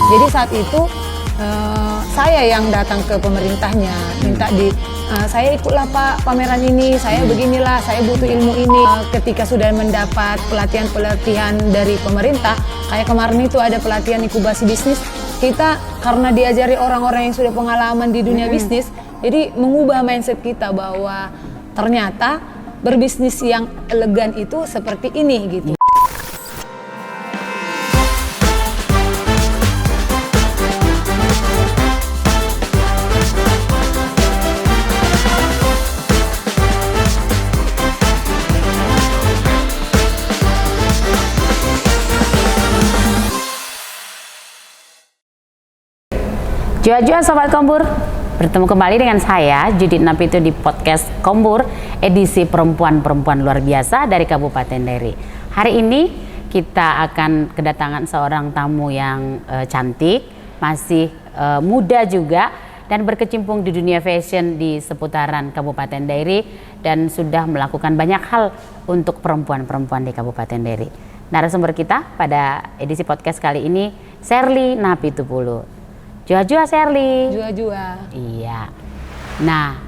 Jadi saat itu saya yang datang ke pemerintahnya, minta saya ikutlah Pak pameran ini, saya beginilah, saya butuh ilmu ini. Ketika sudah mendapat pelatihan-pelatihan dari pemerintah, kayak kemarin itu ada pelatihan inkubasi bisnis, kita karena diajari orang-orang yang sudah pengalaman di dunia bisnis, jadi mengubah mindset kita bahwa ternyata berbisnis yang elegan itu seperti ini gitu. Jua-jua Sobat Kombur, bertemu kembali dengan saya Judith Napito di podcast Kombur edisi perempuan-perempuan luar biasa dari Kabupaten Dairi. Hari ini kita akan kedatangan seorang tamu yang cantik, masih muda juga dan berkecimpung di dunia fashion di seputaran Kabupaten Dairi dan sudah melakukan banyak hal untuk perempuan-perempuan di Kabupaten Dairi. Narasumber kita pada edisi podcast kali ini Sherly Napitupulu. Jua-jua Sherly. Jua-jua. Iya. Nah,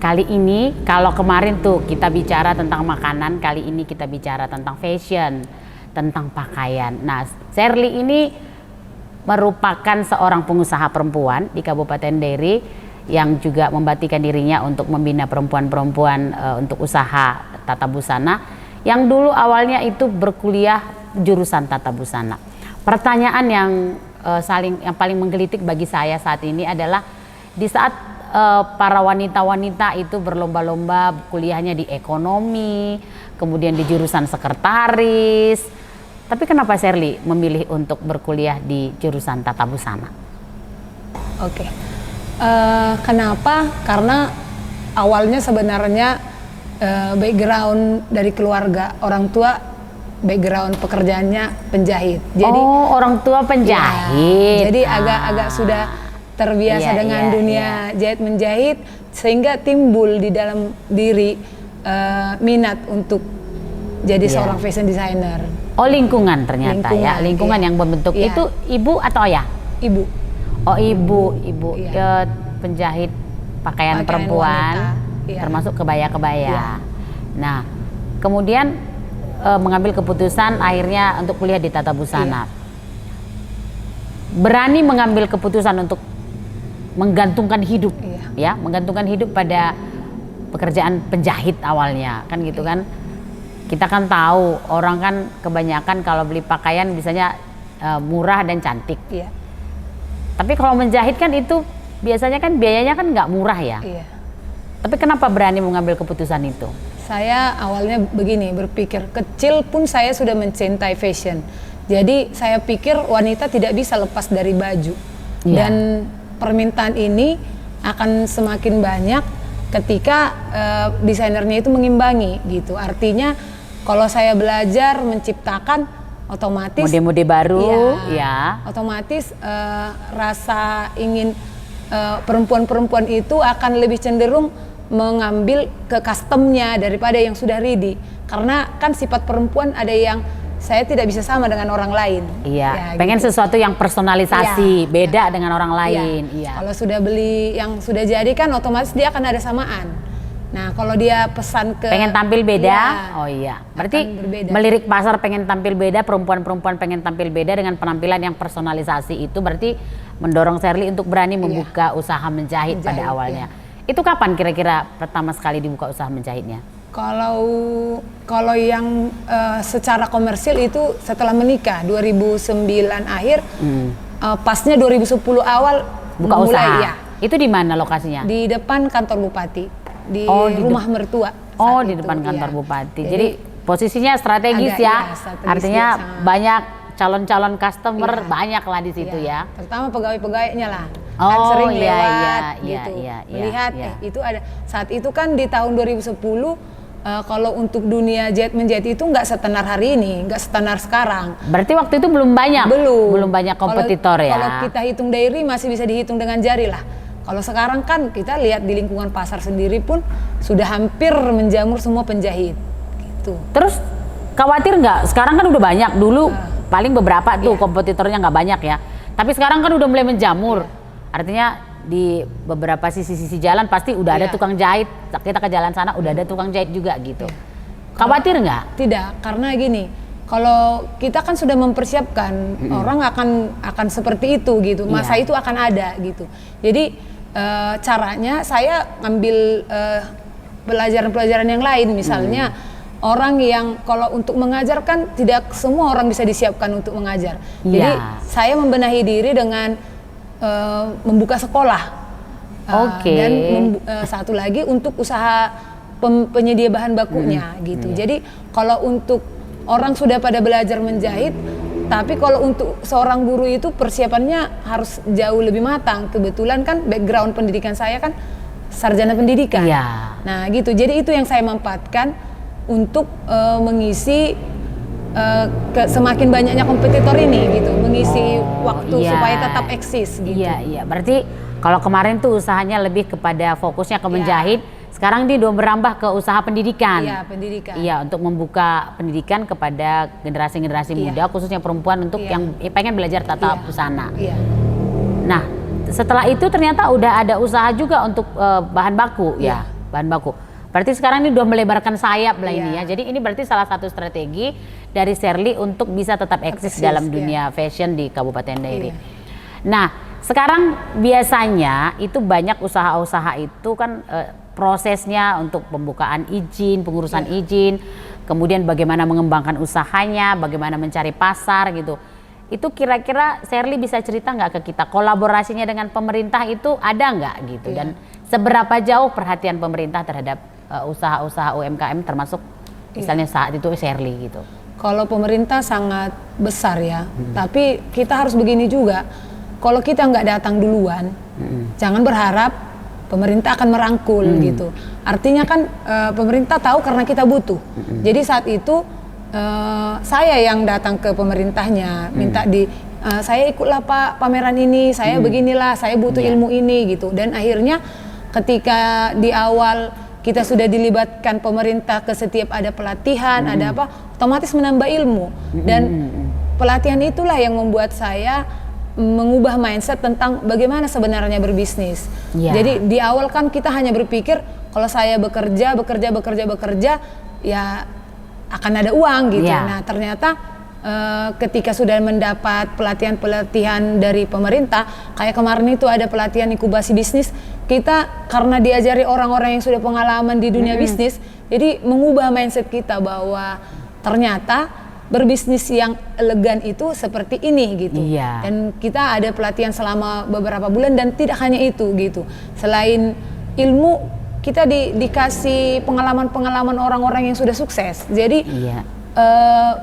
kali ini kalau kemarin tuh kita bicara tentang makanan, kali ini kita bicara tentang fashion, tentang pakaian. Nah, Sherly ini merupakan seorang pengusaha perempuan di Kabupaten Dairi yang juga membatikan dirinya untuk membina perempuan-perempuan untuk usaha tata busana yang dulu awalnya itu berkuliah jurusan tata busana. Pertanyaan yang paling menggelitik bagi saya saat ini adalah di saat para wanita-wanita itu berlomba-lomba kuliahnya di ekonomi, kemudian di jurusan sekretaris. Tapi kenapa Sherly memilih untuk berkuliah di jurusan tata busana? Oke. Kenapa? Karena awalnya sebenarnya background dari keluarga, orang tua background pekerjaannya penjahit. Jadi orang tua penjahit. Ya, jadi agak sudah terbiasa dengan dunia jahit menjahit sehingga timbul di dalam diri minat untuk jadi seorang fashion designer. Oh, lingkungan ternyata lingkungan yang membentuk. Itu ibu atau ayah? Ibu. Oh, ibu. Penjahit pakaian perempuan wanita. Termasuk kebaya-kebaya. Nah, kemudian mengambil keputusan akhirnya untuk kuliah di tata busana. Berani mengambil keputusan untuk menggantungkan hidup, menggantungkan hidup pada pekerjaan penjahit awalnya, kan gitu kan? Kita kan tahu orang kan kebanyakan kalau beli pakaian biasanya murah dan cantik. Tapi kalau menjahit kan itu biasanya kan biayanya kan nggak murah ya. Tapi kenapa berani mengambil keputusan itu? Saya awalnya begini, berpikir kecil pun saya sudah mencintai fashion. Jadi saya pikir wanita tidak bisa lepas dari baju. Dan permintaan ini akan semakin banyak ketika desainernya itu mengimbangi gitu. Artinya kalau saya belajar menciptakan, otomatis mode-mode baru, otomatis rasa ingin perempuan-perempuan itu akan lebih cenderung mengambil ke customnya daripada yang sudah ready, karena kan sifat perempuan ada yang saya tidak bisa sama dengan orang lain. Pengen gitu. Sesuatu yang personalisasi, beda dengan orang lain. Kalau sudah beli yang sudah jadi kan otomatis dia akan ada samaan. Nah, kalau dia pesan ke pengen tampil beda, berarti melirik pasar pengen tampil beda, perempuan-perempuan pengen tampil beda dengan penampilan yang personalisasi itu berarti mendorong Sherly untuk berani membuka usaha menjahit pada awalnya. Itu kapan kira-kira pertama sekali dibuka usaha menjahitnya? Kalau yang secara komersil itu setelah menikah 2009 akhir, pasnya 2010 awal buka usaha. Itu di mana lokasinya? Di depan kantor bupati, di rumah mertua. Di depan kantor bupati. Jadi posisinya strategis strategis artinya banyak calon-calon customer banyak lah di situ terutama pegawai-pegawainya lah. Kan sering lewat gitu, melihat itu ada. Saat itu kan di tahun 2010 kalau untuk dunia jahit menjahit itu nggak setenar hari ini, nggak setenar sekarang. Berarti waktu itu belum banyak kompetitor Kalau kita hitung Dairi masih bisa dihitung dengan jari lah. Kalau sekarang kan kita lihat di lingkungan pasar sendiri pun sudah hampir menjamur semua penjahit gitu. Terus khawatir nggak? Sekarang kan udah banyak, dulu paling beberapa tuh kompetitornya nggak banyak ya. Tapi sekarang kan udah mulai menjamur. Artinya di beberapa sisi-sisi jalan pasti udah ada tukang jahit. Kita ke jalan sana udah ada tukang jahit juga gitu. Khawatir nggak? Tidak, karena gini, kalau kita kan sudah mempersiapkan orang akan seperti itu gitu, masa itu akan ada gitu. Jadi caranya saya ngambil pelajaran-pelajaran yang lain, misalnya orang yang kalau untuk mengajar kan tidak semua orang bisa disiapkan untuk mengajar. Jadi saya membenahi diri dengan membuka sekolah. Dan satu lagi untuk usaha penyedia bahan bakunya gitu. Jadi kalau untuk orang sudah pada belajar menjahit, tapi kalau untuk seorang guru itu persiapannya harus jauh lebih matang. Kebetulan kan background pendidikan saya kan sarjana pendidikan. Nah gitu, jadi itu yang saya manfaatkan untuk mengisi semakin banyaknya kompetitor ini gitu, mengisi waktu supaya tetap eksis gitu. Iya, berarti kalau kemarin tuh usahanya lebih kepada fokusnya ke menjahit, sekarang dia udah berambah ke usaha pendidikan. Iya, pendidikan. Iya, untuk membuka pendidikan kepada generasi-generasi muda, khususnya perempuan untuk yang pengen belajar tata busana. Nah, setelah itu ternyata udah ada usaha juga untuk bahan baku bahan baku. Berarti sekarang ini udah melebarkan sayap lah ini ya. Jadi ini berarti salah satu strategi dari Sherly untuk bisa tetap eksis dalam dunia fashion di Kabupaten Dairi. Nah, sekarang biasanya itu banyak usaha-usaha itu kan prosesnya untuk pembukaan izin, pengurusan izin, kemudian bagaimana mengembangkan usahanya, bagaimana mencari pasar gitu. Itu kira-kira Sherly bisa cerita nggak ke kita kolaborasinya dengan pemerintah itu ada nggak gitu, dan seberapa jauh perhatian pemerintah terhadap usaha-usaha UMKM termasuk misalnya saat itu Sherly gitu. Kalau pemerintah sangat besar ya, tapi kita harus begini juga. Kalau kita nggak datang duluan, jangan berharap pemerintah akan merangkul gitu. Artinya kan pemerintah tahu karena kita butuh. Jadi saat itu saya yang datang ke pemerintahnya, minta saya ikutlah Pak pameran ini, saya beginilah, saya butuh ilmu ini gitu. Dan akhirnya ketika di awal kita sudah dilibatkan pemerintah ke setiap ada pelatihan, ada apa, otomatis menambah ilmu. Dan pelatihan itulah yang membuat saya mengubah mindset tentang bagaimana sebenarnya berbisnis. Jadi di awal kan kita hanya berpikir kalau saya bekerja ya akan ada uang gitu. Nah ternyata ketika sudah mendapat pelatihan-pelatihan dari pemerintah, kayak kemarin itu ada pelatihan inkubasi bisnis, kita karena diajari orang-orang yang sudah pengalaman di dunia bisnis, jadi mengubah mindset kita bahwa ternyata berbisnis yang elegan itu seperti ini gitu. Dan kita ada pelatihan selama beberapa bulan dan tidak hanya itu gitu. Selain ilmu, kita dikasih pengalaman-pengalaman orang-orang yang sudah sukses. Jadi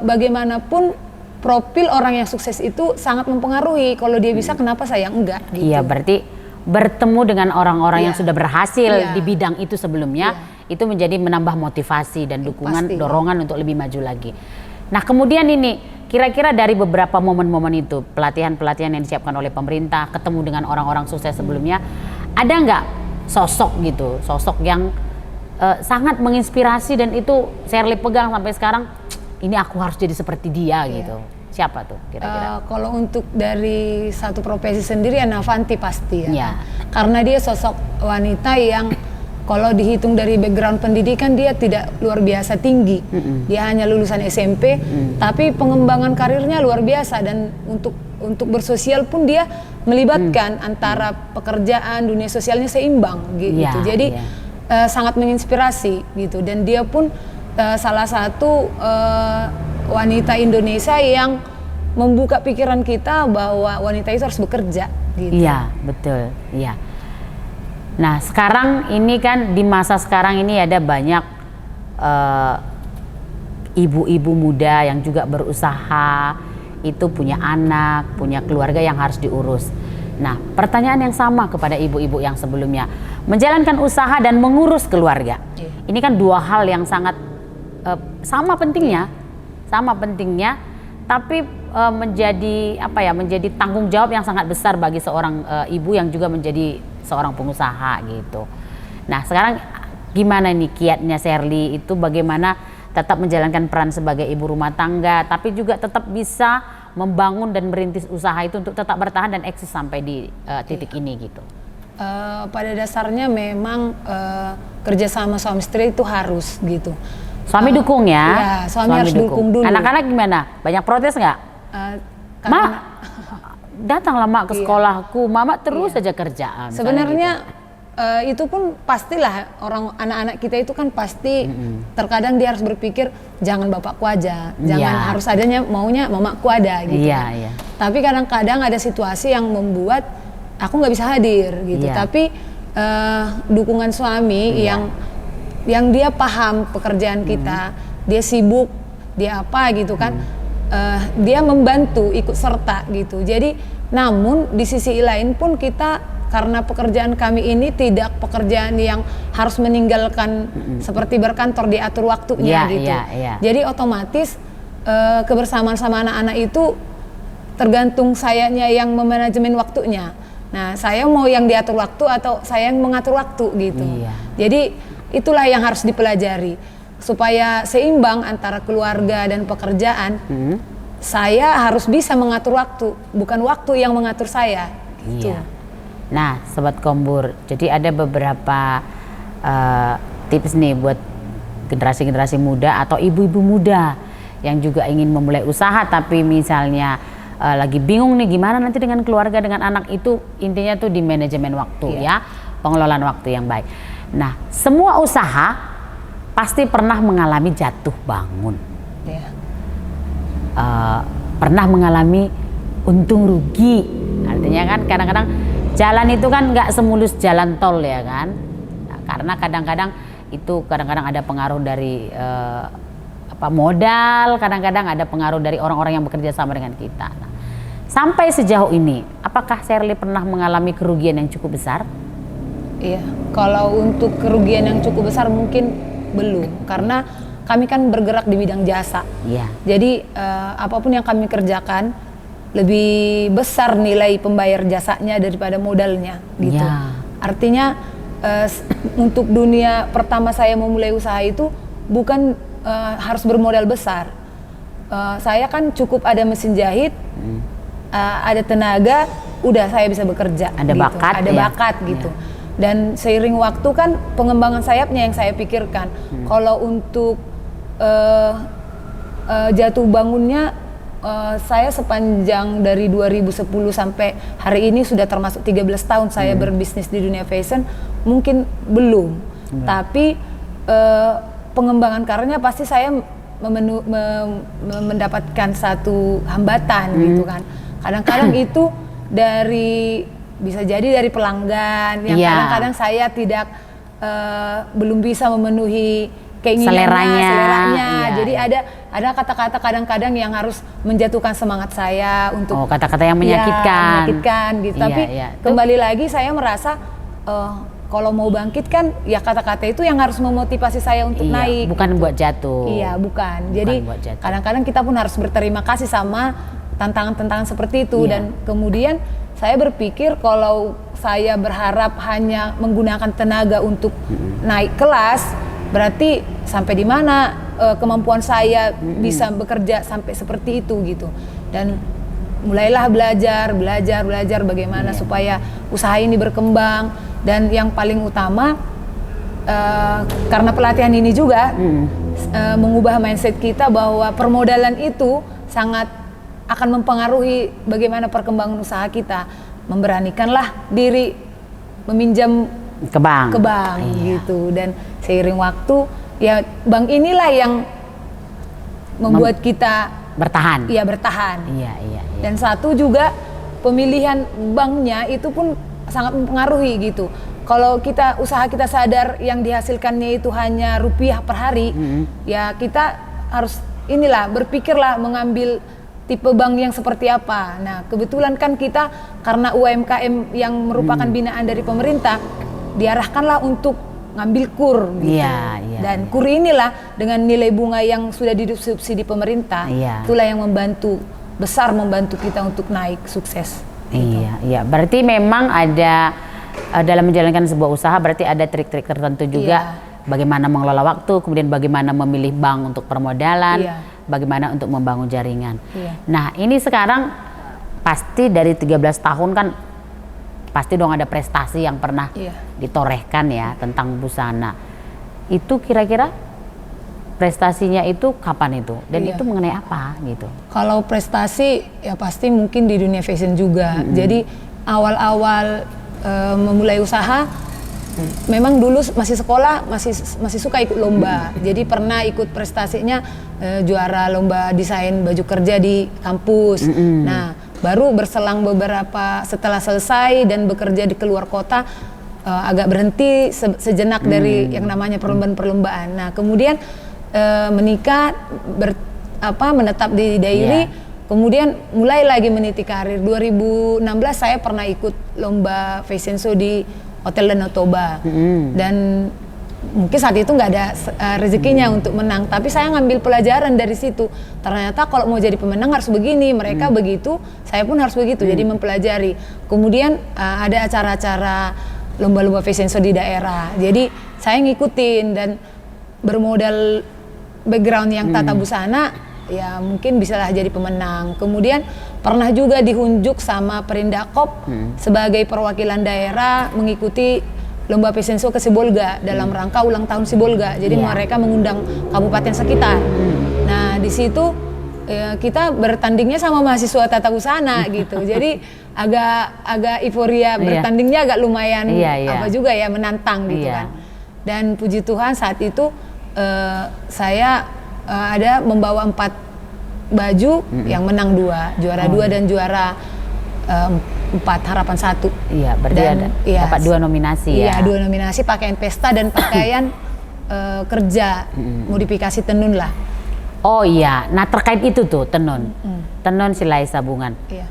bagaimanapun profil orang yang sukses itu sangat mempengaruhi. Kalau dia bisa, kenapa saya enggak gitu. Iya, berarti bertemu dengan orang-orang yang sudah berhasil di bidang itu sebelumnya, itu menjadi menambah motivasi dan dukungan, dorongan untuk lebih maju lagi. Nah kemudian ini kira-kira dari beberapa momen-momen itu, pelatihan-pelatihan yang disiapkan oleh pemerintah, ketemu dengan orang-orang sukses sebelumnya, ada nggak sosok gitu, sosok yang sangat menginspirasi dan itu Sherly pegang sampai sekarang, ini aku harus jadi seperti dia gitu. Siapa tuh kira-kira? Kalau untuk dari satu profesi sendiri ya Navanti pasti ya. Karena dia sosok wanita yang kalau dihitung dari background pendidikan dia tidak luar biasa tinggi. Dia hanya lulusan SMP, tapi pengembangan karirnya luar biasa, dan untuk bersosial pun dia melibatkan antara pekerjaan, dunia sosialnya seimbang gitu. Jadi sangat menginspirasi gitu, dan dia pun salah satu wanita Indonesia yang membuka pikiran kita bahwa wanita itu harus bekerja gitu. Iya, betul. Iya. Nah, sekarang ini kan di masa sekarang ini ada banyak ibu-ibu muda yang juga berusaha, itu punya anak, punya keluarga yang harus diurus. Nah, pertanyaan yang sama kepada ibu-ibu yang sebelumnya, menjalankan usaha dan mengurus keluarga. Ini kan dua hal yang sangat sama pentingnya, tapi menjadi menjadi tanggung jawab yang sangat besar bagi seorang ibu yang juga menjadi seorang pengusaha gitu. Nah, sekarang gimana nih kiatnya Sherly itu, bagaimana tetap menjalankan peran sebagai ibu rumah tangga tapi juga tetap bisa membangun dan merintis usaha itu untuk tetap bertahan dan eksis sampai di titik ini gitu? Pada dasarnya memang kerjasama suami istri itu harus gitu. Suami dukung ya? Ya, suami harus dukung dulu. Anak-anak gimana? Banyak protes nggak? Mak, datanglah mak ke sekolahku, mama terus saja kerjaan. Sebenarnya itu pun pastilah anak-anak kita itu kan pasti terkadang dia harus berpikir jangan bapakku aja, jangan harus adanya maunya mamaku ada gitu. Iya. Tapi kadang-kadang ada situasi yang membuat aku nggak bisa hadir gitu. Tapi dukungan suami yang dia paham pekerjaan kita, dia sibuk, dia apa gitu kan, dia membantu ikut serta gitu. Jadi namun di sisi lain pun kita karena pekerjaan kami ini tidak pekerjaan yang harus meninggalkan seperti berkantor diatur waktunya gitu. Jadi otomatis kebersamaan sama anak-anak itu tergantung sayanya yang memanajemen waktunya. Nah, saya mau yang diatur waktu atau saya yang mengatur waktu gitu. Jadi itulah yang harus dipelajari supaya seimbang antara keluarga dan pekerjaan. Saya harus bisa mengatur waktu, bukan waktu yang mengatur saya. Gitu. Nah, Sobat Kombur, jadi ada beberapa tips nih buat generasi-generasi muda atau ibu-ibu muda yang juga ingin memulai usaha tapi misalnya lagi bingung nih gimana nanti dengan keluarga, dengan anak itu, intinya tuh di manajemen waktu ya, pengelolaan waktu yang baik. Nah, semua usaha pasti pernah mengalami jatuh bangun, pernah mengalami untung rugi. Artinya kan kadang-kadang jalan itu kan nggak semulus jalan tol ya kan, nah, karena kadang-kadang ada pengaruh dari modal, kadang-kadang ada pengaruh dari orang-orang yang bekerja sama dengan kita. Nah, sampai sejauh ini, apakah Sherly pernah mengalami kerugian yang cukup besar? Iya, kalau untuk kerugian yang cukup besar mungkin belum, karena kami kan bergerak di bidang jasa. Jadi apapun yang kami kerjakan lebih besar nilai pembayar jasanya daripada modalnya gitu. Artinya untuk dunia pertama saya memulai usaha itu bukan harus bermodal besar. Saya kan cukup ada mesin jahit, ada tenaga, udah saya bisa bekerja. Ada gitu. bakat, ada bakat gitu. Dan seiring waktu kan pengembangan sayapnya yang saya pikirkan. Kalau untuk jatuh bangunnya, saya sepanjang dari 2010 sampai hari ini sudah termasuk 13 tahun saya berbisnis di dunia fashion, mungkin belum. Tapi pengembangan karirnya pasti saya mendapatkan satu hambatan gitu kan. Kadang-kadang itu bisa jadi dari pelanggan yang kadang-kadang saya belum bisa memenuhi seleranya. Jadi ada kata-kata kadang-kadang yang harus menjatuhkan semangat saya untuk kata-kata yang menyakitkan gitu. Tapi kembali lagi saya merasa kalau mau bangkit kan ya kata-kata itu yang harus memotivasi saya untuk naik. Bukan buat jatuh. Iya, bukan. Jadi kadang-kadang kita pun harus berterima kasih sama tantangan-tantangan seperti itu. Dan kemudian saya berpikir kalau saya berharap hanya menggunakan tenaga untuk naik kelas, berarti sampai di mana kemampuan saya bisa bekerja sampai seperti itu gitu. Dan mulailah belajar bagaimana supaya usaha ini berkembang. Dan yang paling utama karena pelatihan ini juga mengubah mindset kita bahwa permodalan itu sangat akan mempengaruhi bagaimana perkembangan usaha kita. Memberanikanlah diri meminjam ke bank gitu. Dan seiring waktu ya bank inilah yang membuat kita bertahan. Dan satu juga pemilihan banknya itu pun sangat mempengaruhi gitu. Kalau usaha kita sadar yang dihasilkannya itu hanya rupiah per hari, ya kita harus berpikirlah mengambil tipe bank yang seperti apa. Nah, kebetulan kan kita karena UMKM yang merupakan binaan dari pemerintah, diarahkanlah untuk ngambil KUR gitu. Dan KUR inilah dengan nilai bunga yang sudah disubsidi pemerintah, itulah yang membantu kita untuk naik sukses. Iya. Berarti memang ada dalam menjalankan sebuah usaha berarti ada trik-trik tertentu juga bagaimana mengelola waktu, kemudian bagaimana memilih bank untuk permodalan, Iya. bagaimana untuk membangun jaringan. Iya. Nah, ini sekarang pasti dari 13 tahun kan pasti dong ada prestasi yang pernah Iya. ditorehkan ya tentang busana. Itu kira-kira prestasinya itu kapan itu? Dan Iya. itu mengenai apa gitu? Kalau prestasi ya pasti mungkin di dunia fashion juga. Jadi awal-awal memulai usaha, memang dulu masih sekolah masih suka ikut lomba. Jadi pernah ikut prestasinya juara lomba desain baju kerja di kampus. Nah, baru berselang beberapa setelah selesai dan bekerja di keluar kota, agak berhenti sejenak dari yang namanya perlombaan-perlombaan. Nah, kemudian menikah, menetap di Dairi, kemudian mulai lagi meniti karir. 2016 saya pernah ikut lomba fashion show di Hotel Danau Toba, dan mungkin saat itu nggak ada rezekinya untuk menang, tapi saya ngambil pelajaran dari situ. Ternyata kalau mau jadi pemenang harus begini, mereka begitu, saya pun harus begitu. Jadi mempelajari. Kemudian ada acara-acara lomba-lomba fashion show di daerah. Jadi saya ngikutin dan bermodal background yang tata busana, ya mungkin bisalah jadi pemenang. Kemudian pernah juga dihunjuk sama Perindakop sebagai perwakilan daerah mengikuti lomba fashion show ke Sibolga dalam rangka ulang tahun Sibolga. Jadi mereka mengundang kabupaten sekitar. Nah, di situ kita bertandingnya sama mahasiswa tata busana gitu. Jadi agak euforia, bertandingnya agak lumayan apa juga ya, menantang gitu kan. Dan puji Tuhan saat itu saya ada membawa 4 baju yang menang 2, juara 2 dan juara 4 harapan 1. Iya, berarti dan, dapat 2 nominasi ya. Iya, 2 nominasi, pakaian pesta dan pakaian kerja, modifikasi tenun lah. Oh iya, nah terkait itu tuh tenun, tenun silai sabungan. Iya.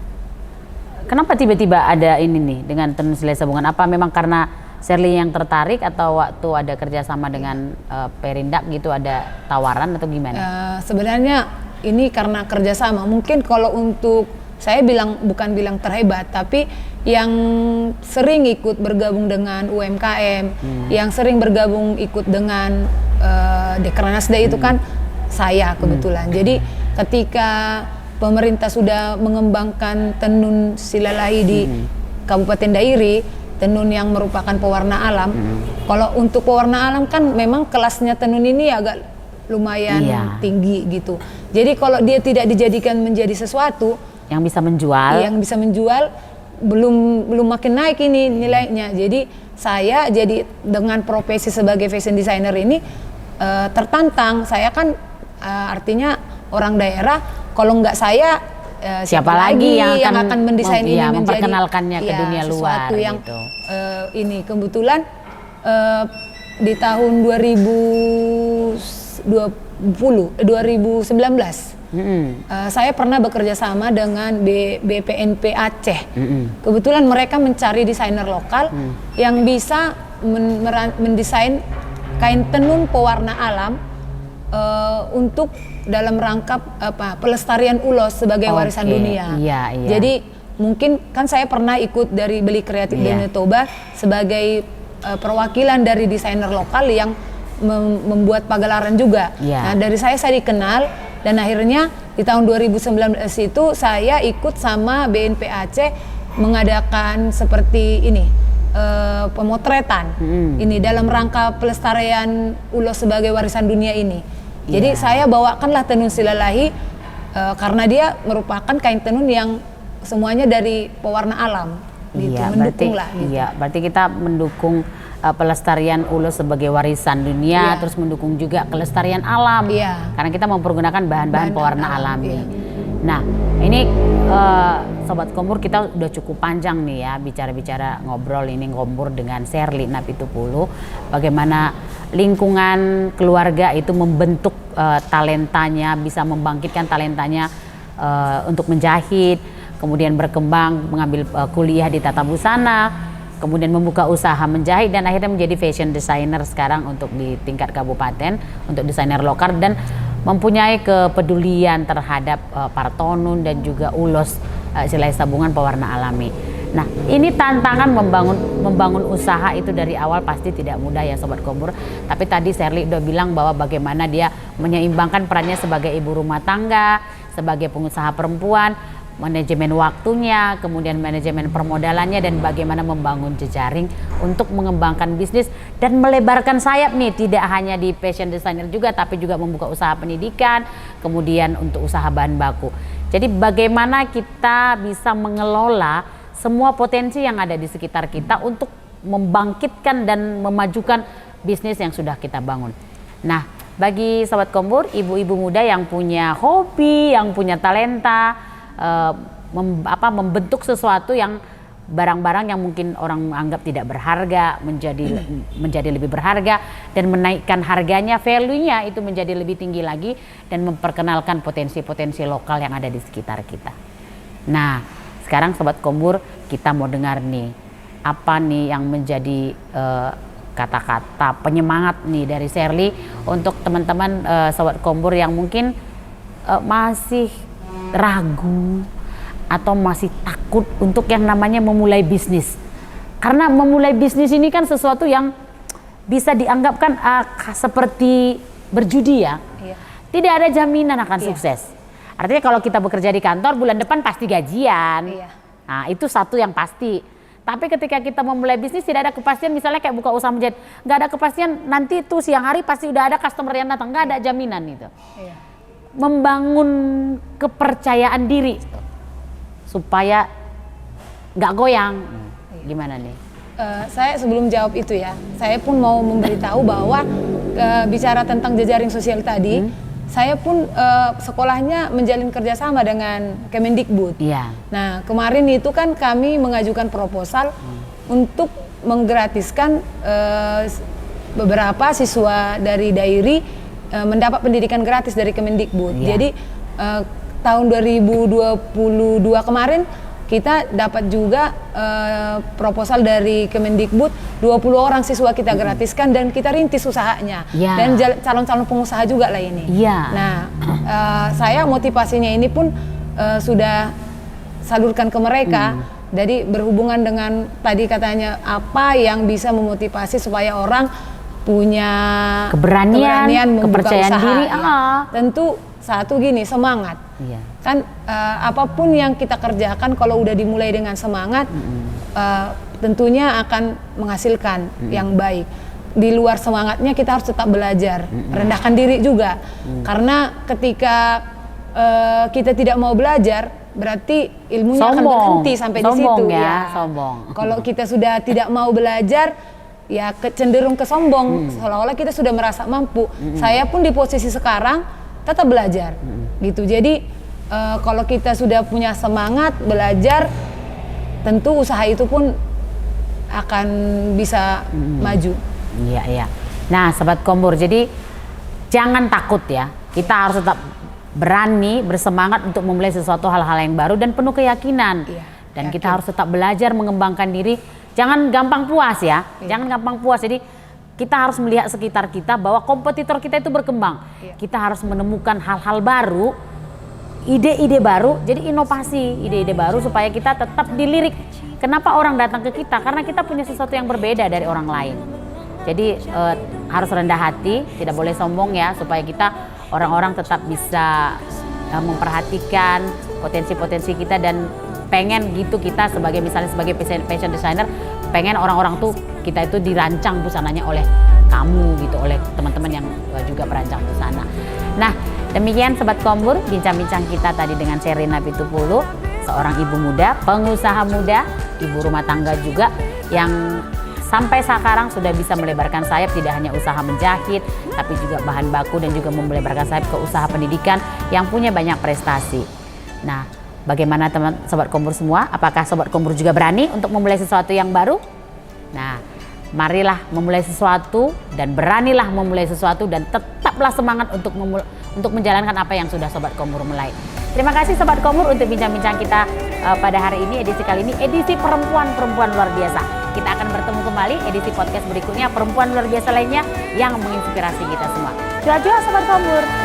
Kenapa tiba-tiba ada ini nih dengan tenun silai sabungan? Apa memang karena Sherly yang tertarik atau waktu ada kerjasama dengan Perindak gitu ada tawaran atau gimana? Sebenarnya ini karena kerjasama. Mungkin kalau untuk saya bukan bilang terhebat, tapi yang sering ikut bergabung dengan UMKM, yang sering bergabung ikut dengan Dekranasda itu kan saya kebetulan. Jadi ketika pemerintah sudah mengembangkan tenun silalahi di Kabupaten Dairi, tenun yang merupakan pewarna alam. Kalau untuk pewarna alam kan memang kelasnya tenun ini agak lumayan tinggi gitu. Jadi kalau dia tidak dijadikan menjadi sesuatu yang bisa menjual, belum makin naik ini nilainya. Jadi saya jadi dengan profesi sebagai fashion designer ini tertantang. Saya kan artinya orang daerah, kalau nggak saya siapa lagi yang akan mendesain ini menjadi memperkenalkannya ke dunia luar yang gitu. Ini kebetulan di tahun 2019 saya pernah bekerja sama dengan BPNP Aceh. Kebetulan mereka mencari desainer lokal yang bisa mendesain kain tenun pewarna alam untuk dalam rangka pelestarian ulos sebagai warisan dunia. Jadi mungkin kan saya pernah ikut dari Beli Kreatif Danau Toba sebagai perwakilan dari desainer lokal yang membuat pagelaran juga. Nah, dari saya dikenal dan akhirnya di tahun 2019 itu saya ikut sama BNP Aceh mengadakan seperti ini pemotretan ini dalam rangka pelestarian ulos sebagai warisan dunia ini. Jadi saya bawakanlah tenun silalahi karena dia merupakan kain tenun yang semuanya dari pewarna alam. Gitu, mendukunglah. Gitu. Iya, berarti kita mendukung pelestarian ulos sebagai warisan dunia, terus mendukung juga kelestarian alam. Karena kita mempergunakan bahan-bahan pewarna alami. Nah, ini Sobat Kompur, kita udah cukup panjang nih ya bicara-bicara ngobrol dengan Sherly Napitupulu. Bagaimana lingkungan keluarga itu membentuk talentanya, bisa membangkitkan talentanya untuk menjahit, kemudian berkembang mengambil kuliah di tata busana, kemudian membuka usaha menjahit dan akhirnya menjadi fashion designer sekarang untuk di tingkat kabupaten, untuk desainer lokal dan mempunyai kepedulian terhadap partonun dan juga ulos silai sabungan pewarna alami. Nah, ini tantangan membangun usaha itu dari awal pasti tidak mudah ya Sobat Kombur. Tapi tadi Sherly udah bilang bahwa bagaimana dia menyeimbangkan perannya sebagai ibu rumah tangga, sebagai pengusaha perempuan, manajemen waktunya, kemudian manajemen permodalannya, dan bagaimana membangun jejaring untuk mengembangkan bisnis dan melebarkan sayap nih, tidak hanya di fashion designer juga, tapi juga membuka usaha pendidikan, kemudian untuk usaha bahan baku. Jadi bagaimana kita bisa mengelola semua potensi yang ada di sekitar kita untuk membangkitkan dan memajukan bisnis yang sudah kita bangun. Nah, bagi Sobat Kombur, ibu-ibu muda yang punya hobi, yang punya talenta, membentuk sesuatu yang barang-barang yang mungkin orang anggap tidak berharga menjadi lebih berharga, dan menaikkan harganya, value-nya itu menjadi lebih tinggi lagi, dan memperkenalkan potensi-potensi lokal yang ada di sekitar kita. Nah, sekarang Sobat Kombur, kita mau dengar nih apa nih yang menjadi kata-kata penyemangat nih dari Sherly untuk teman-teman Sobat Kombur yang mungkin masih ragu atau masih takut untuk yang namanya memulai bisnis. Karena memulai bisnis ini kan sesuatu yang bisa dianggapkan seperti berjudi ya. Iya. Tidak ada jaminan akan sukses. Artinya kalau kita bekerja di kantor, bulan depan pasti gajian. Iya. Nah, itu satu yang pasti. Tapi ketika kita memulai bisnis tidak ada kepastian, misalnya kayak buka usaha menjahit, nggak ada kepastian nanti tuh siang hari pasti udah ada customer yang datang, nggak ada jaminan itu. Iya. Membangun kepercayaan diri supaya nggak goyang. Gimana nih? Saya sebelum jawab itu ya, saya pun mau memberitahu bahwa bicara tentang jejaring sosial tadi, saya pun sekolahnya menjalin kerjasama dengan Kemendikbud. Iya. Nah, kemarin itu kan kami mengajukan proposal untuk menggratiskan beberapa siswa dari Dairi mendapat pendidikan gratis dari Kemendikbud. Iya. Jadi tahun 2022 kemarin kita dapat juga proposal dari Kemendikbud, 20 orang siswa kita gratiskan dan kita rintis usahanya. Ya. Dan calon-calon pengusaha juga lah ini. Ya. Nah, saya motivasinya ini pun sudah salurkan ke mereka. Jadi berhubungan dengan tadi katanya apa yang bisa memotivasi supaya orang punya keberanian membuka kepercayaan usaha. diri. Ya. Tentu satu gini, semangat. Iya. Kan apapun yang kita kerjakan kalau udah dimulai dengan semangat, tentunya akan menghasilkan yang baik. Di luar semangatnya kita harus tetap belajar, rendahkan diri juga. Karena ketika kita tidak mau belajar, berarti ilmunya akan berhenti sampai di situ. Sombong. Kalau kita sudah tidak mau belajar, ya cenderung ke sombong, seolah-olah kita sudah merasa mampu. Saya pun di posisi sekarang tetap belajar, gitu. Jadi kalau kita sudah punya semangat belajar, tentu usaha itu pun akan bisa maju. Iya, iya. Nah, Sobat Kombur, jadi jangan takut ya. Kita harus tetap berani, bersemangat untuk memulai sesuatu hal-hal yang baru dan penuh keyakinan. Iya, dan kita harus tetap belajar mengembangkan diri. Jangan gampang puas ya. Iya. Jangan gampang puas. Jadi kita harus melihat sekitar kita bahwa kompetitor kita itu berkembang. Iya. Kita harus menemukan hal-hal baru, ide-ide baru, jadi inovasi, ide-ide baru supaya kita tetap dilirik. Kenapa orang datang ke kita? Karena kita punya sesuatu yang berbeda dari orang lain. Jadi harus rendah hati, tidak boleh sombong ya, supaya kita orang-orang tetap bisa memperhatikan potensi-potensi kita, dan pengen gitu kita sebagai misalnya sebagai fashion designer, pengen orang-orang tuh kita itu dirancang busananya oleh kamu gitu, oleh teman-teman yang juga perancang busana. Nah, demikian Sobat Kombur, bincang-bincang kita tadi dengan Sherly Napitupulu, seorang ibu muda, pengusaha muda, ibu rumah tangga juga, yang sampai sekarang sudah bisa melebarkan sayap, tidak hanya usaha menjahit, tapi juga bahan baku, dan juga melebarkan sayap ke usaha pendidikan yang punya banyak prestasi. Nah, bagaimana teman Sobat Kombur semua? Apakah Sobat Kombur juga berani untuk memulai sesuatu yang baru? Nah, marilah memulai sesuatu dan beranilah memulai sesuatu, dan tetaplah semangat untuk menjalankan apa yang sudah Sobat Kombur mulai. Terima kasih Sobat Kombur untuk bincang-bincang kita pada hari ini, edisi kali ini, edisi perempuan-perempuan luar biasa. Kita akan bertemu kembali edisi podcast berikutnya, perempuan luar biasa lainnya yang menginspirasi kita semua. Jual-jual Sobat Kombur.